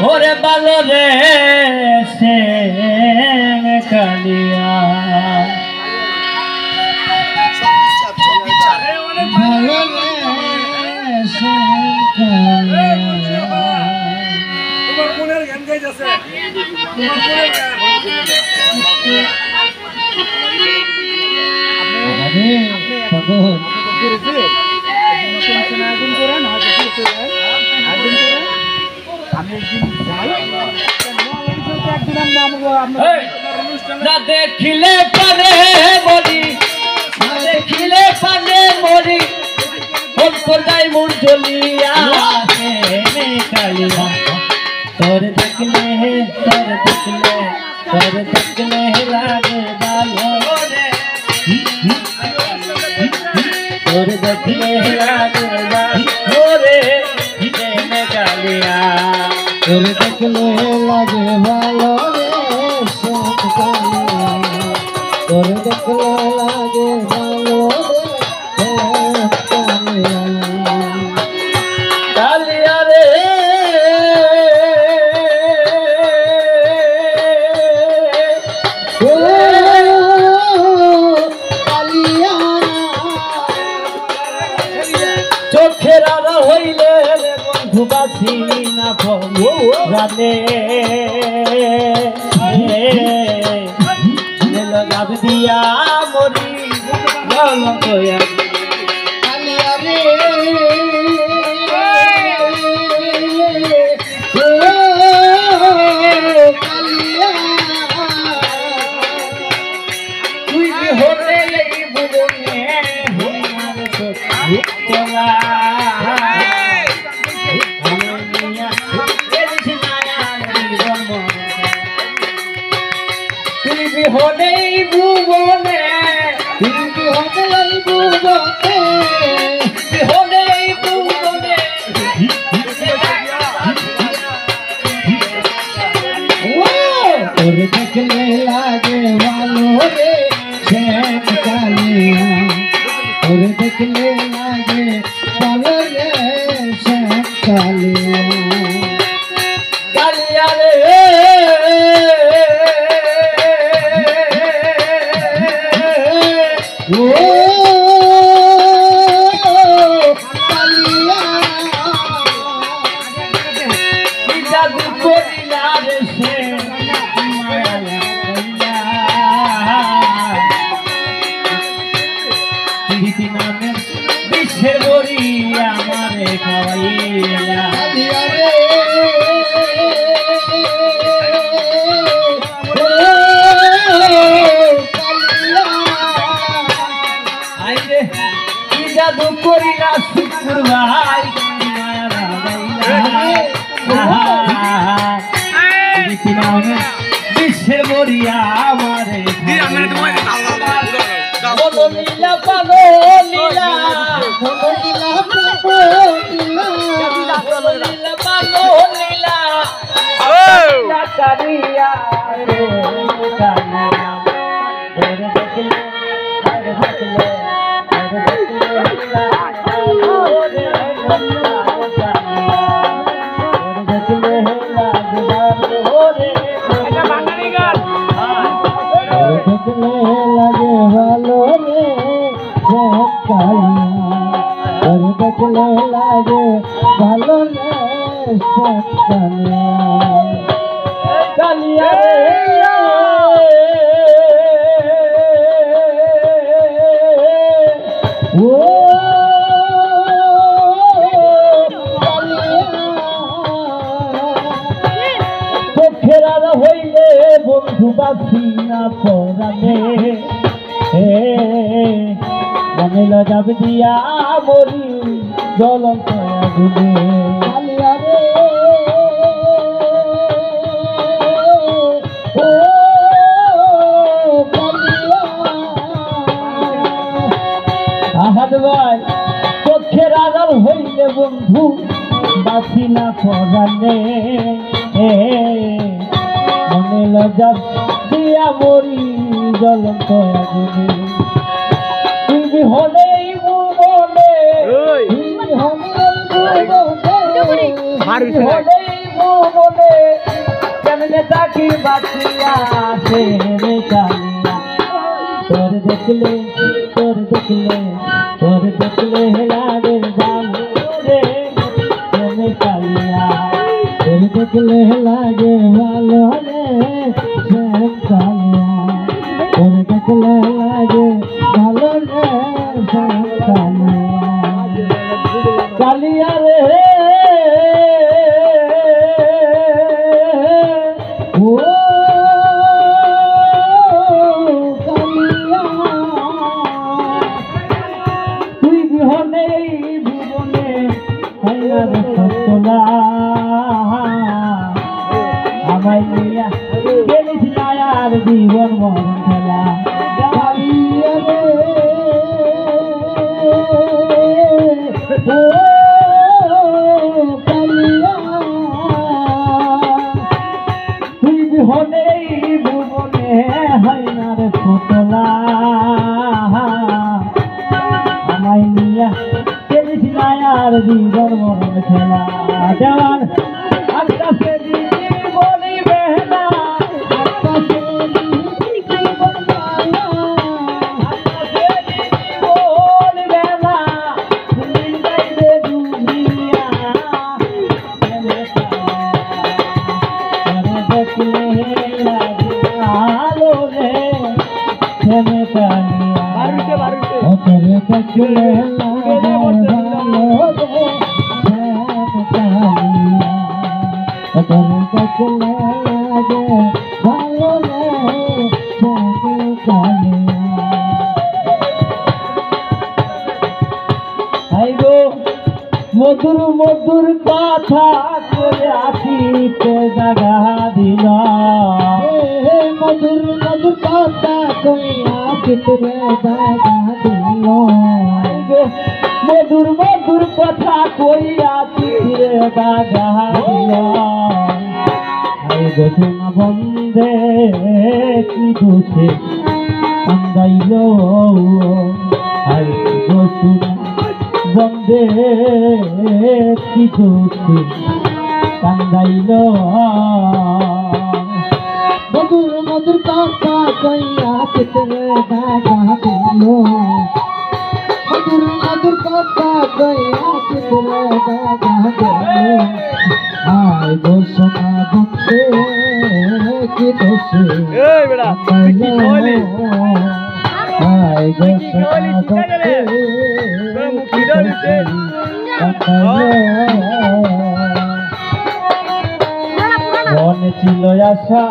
ওরে ভালো রে সে কালিয়া ভালো রে সে কালিয়া তোমার মনের গান গাইতেছে তোমার মনের গান আরে পাগল না দেখিলে পানে মরি না দেখিলে পানে মরি যাই মন চলিয়া কালিয়া তোর দেখলে লাগে ভালো রে তোর দেখলে লাগে ভালো রে কালিয়া তোর দেখলে লাগে ভালো রে তোর দেখলে লাগে ভালো রে কালিয়া রে চোখের আড়া হইলে বন্ধু বাসি না জানে গাব দিয়া মরি তুই হলে বুবনে হলেই ভুবনে হলেই ভুবনে হলেই ভুবনে তোর দেখলে লাগে ভালো রে শ্যাম কালিয়া তোর দেখলে লাগে ভালো রে শ্যাম কালিয়া কালিয়া রে বিশ্বের বড়ি আমারে খাওয়াইয়া আইরে কি জাদু করিলা শুকুর ভাই বিশ্বের বড়ি আমারে বলো লীলা পালো লীলা বলো লীলা পালো লীলা কারিয়া রে কারিয়া ধরে দেখলে ধরে দেখলে ধরে দেখলে ধরে দেখলে লাগে ধরে এটা বাঙালি গান দেখলে লাগে ভালো রে দেখলে লাগে ভালো রে কালিয়া ও চোখের আড়া হইলে বন্ধু বাসি না পরানে মনে লাগাব দিয়া মরি জ্বলন্ত আগুনে কালিয়া রে ও কালিয়া আহাদ ভাই চোখের আড়াল হইলে বন্ধু বাসি না পরানে মনে লাগাব দিয়া মরি জ্বলন্ত আগুনে তুই হলেই ভুবনে হলেই ভুবনে কেমনে থাকি বাঁচিয়া সে রে কালিয়া তোর দেখলে লাগে ভালো রে রে কালিয়া তোর দেখলে লাগে ভালো রে শ্যাম কালিয়া তোর দেখলে লাগে ভালো রে শ্যাম কালিয়া কালিয়া রে ও কালিয়া তুই বিহনে ভুবনে হাইয়ার সতলা আমায় নিয়া গেলিস না আর জীবন মরণ খেলা কালিয়া রে ও কালিয়া তুই বিহনে ভুবনে হাইয়ার সতলা আমায় নিয়া গেলিস না আর জীবন মরণ খেলা দেওয়ার আকাশে বলি বেহনা আকাশে মধুর মধুর কথা করে আসিতে জাগা দিল মধুর মধুর কথা করে আসিতে জাগা দিল মধুর মধুর কথা কইয়া চিঠিরে জাগা দিল গো সোনা বন্দে কি দোষে কান্দাইল গো সোনা বন্দে কি দোষে কান্দাইল মধুর মধুর কথা কইয়া চিঠিরে জাগা দিল মধুর মধুর কথা কইয়া চিঠিরে জাগা দিল আয় গো সোনা বন্দে কি দোষে আয় গো সোনা বন্দে মনে ছিল আশা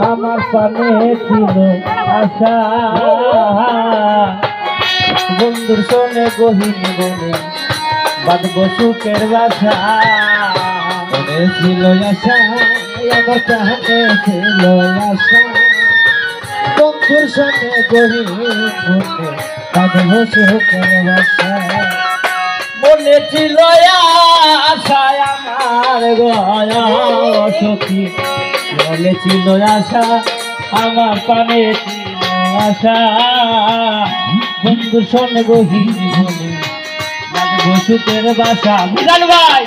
আমার প্রাণে ছিল আশা বন্ধুর সনে গহীন বনে বাঁধব সুখের বাসা মনে ছিল আশা আমার প্রাণে ছিল আশা বন্ধুর সনে গহীন বনে বাঁধব সুখের বাসা মনে ছিল আশা আমার গয়া সখী মনে ছিল আশা আমার প্রাণে ছিল আশা বন্ধুর সঙ্গে গহীন জীবনে লাগবো সুখের বাসা বিধান ভাই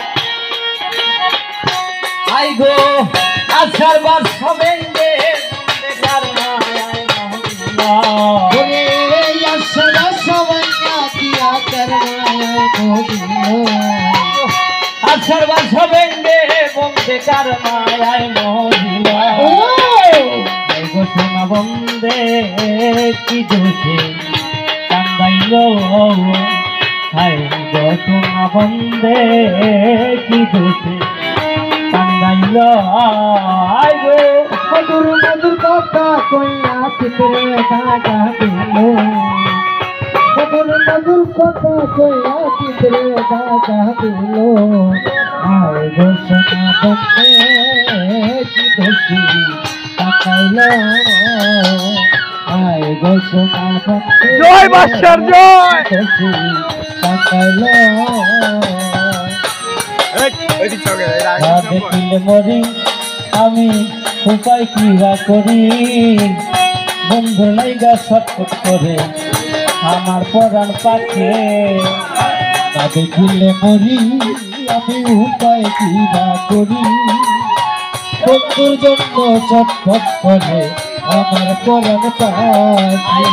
আই গো আশার বাসা ভেঙ্গে আশার বাসা ভেঙ্গা দিয়া আশার বাসা ভেঙ্গে বন্দে কার মায়ায় মহিলা গো সোনা বন্দে কি দোষে কান্দাইল হায় গো সোনা বন্দে কি দোষে কান্দাইল আয় গো মধুর মধুর কথা কইয়া চিত্রে জাগা দিল মধুর মধুর কথা কইয়া চিত্রে জাগা দিল আয় গো সোনা বন্দে কি দোষে কান্দাইল আয় গো সোনা বন্দে জয় বাদশার জয় কান্দাইল দেখিলে মরি আমি উপায় কি বা করি বন্ধু লাইগা ছটফট করে আমার পরাণ পাখে দেখিলে মরি আমি উপায় কি বা করি বন্ধুর জন্য চটপট করে আমার পরাণ পাখি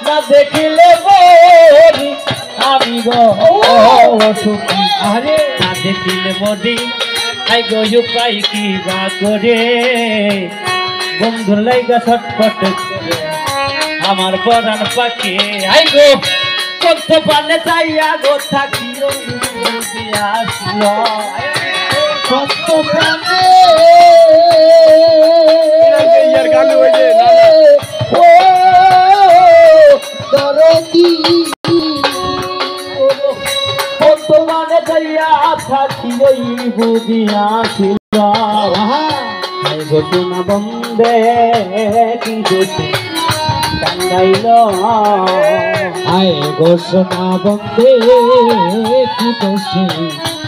না দেখিলে মরি আমি গো সুখী আরে না দেখিলে মরি আই গো উপায় কি বা করে বন্ধুর লাইগা ছটপট করে আমার পরাণ পাখি আই গো কত পানে চাইয়া গো থাকি আসলো কত প্রাণে ও দরদি কত মানে যাইয়া থাকি ওই বুঝিয়াছিল ঘোষণা বন্দে কি দোষে কান্দাইল আয় ঘোষণা বন্দে কি দোষে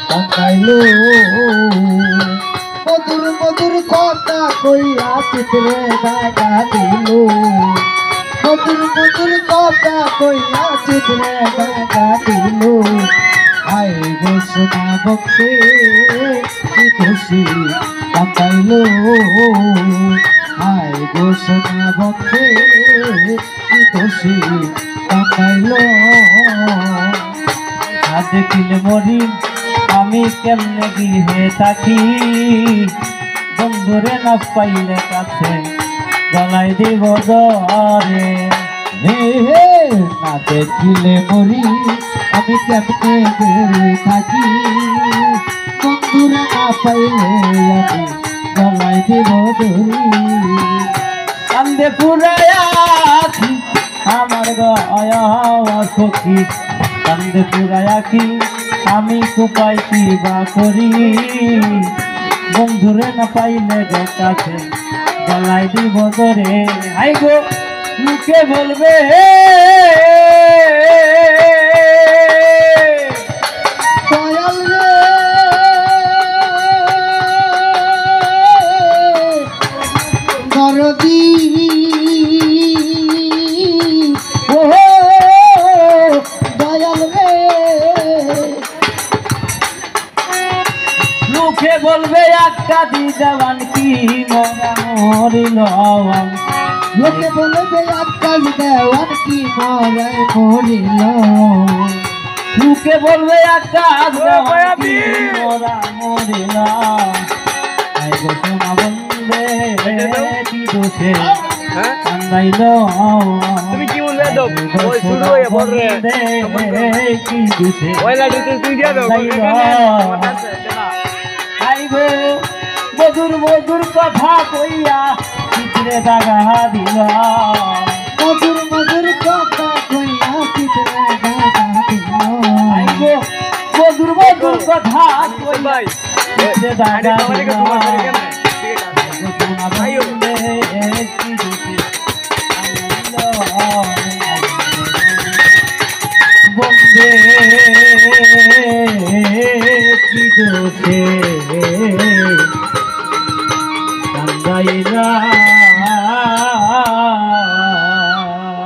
কান্দাইল মধুর মধুর কথা কইয়া চিত্রে দাগা দিল মধুর মধুর কথা কইয়া চিত্রে দাগা দিল আয় ঘোষণা বন্দে কি দোষে কান্দাইল আয় ঘোষণা বন্দে কি দোষে কান্দাইল দেখিলে মরি আমি কেমনে গিয়ে থাকি বন্ধুরে না পাইলে কাছে গলায় দিব দরে না দেখিলে মরি আমি কেমনে গিয়ে থাকি বন্ধুরে না পাইলে আমি গলায় দিব দরি কান্দে পুরায়া আমার গয়া সখী কান্দে পুরায়া কি আমি কোপাই কি বা করি বন্ধুরে না পাইলে কাছে গলাই দিব ধরে আই গো মুখে বলবে দয়াল রে দরদি ও দয়াল রে মুখে বলবে একটা দি দেওয়ান কি মরা মরিল লোকে বলবে একটা দি দেওয়ান কি মরা মরিল মুখে বলবে একটা দেওয়ান কি মরা মরিল আই গো সোনা বন্দে কি দোষে কান্দাইল তুমি কি বলবে দাও ওই শুরু হয়ে বল রে কি দোষে ওই লাডু তুই দিয়া দাও আইগো মধুর মধুর কথা কইয়া চিত্রে দাগা দিলা মধুর মধুর কথা কইয়া চিত্রে দাগা দিলা আইগো মধুর মধুর কথা কইয়া চিত্রে দাগা দিলা আইগো কি দোষে বন্দে কি দোষে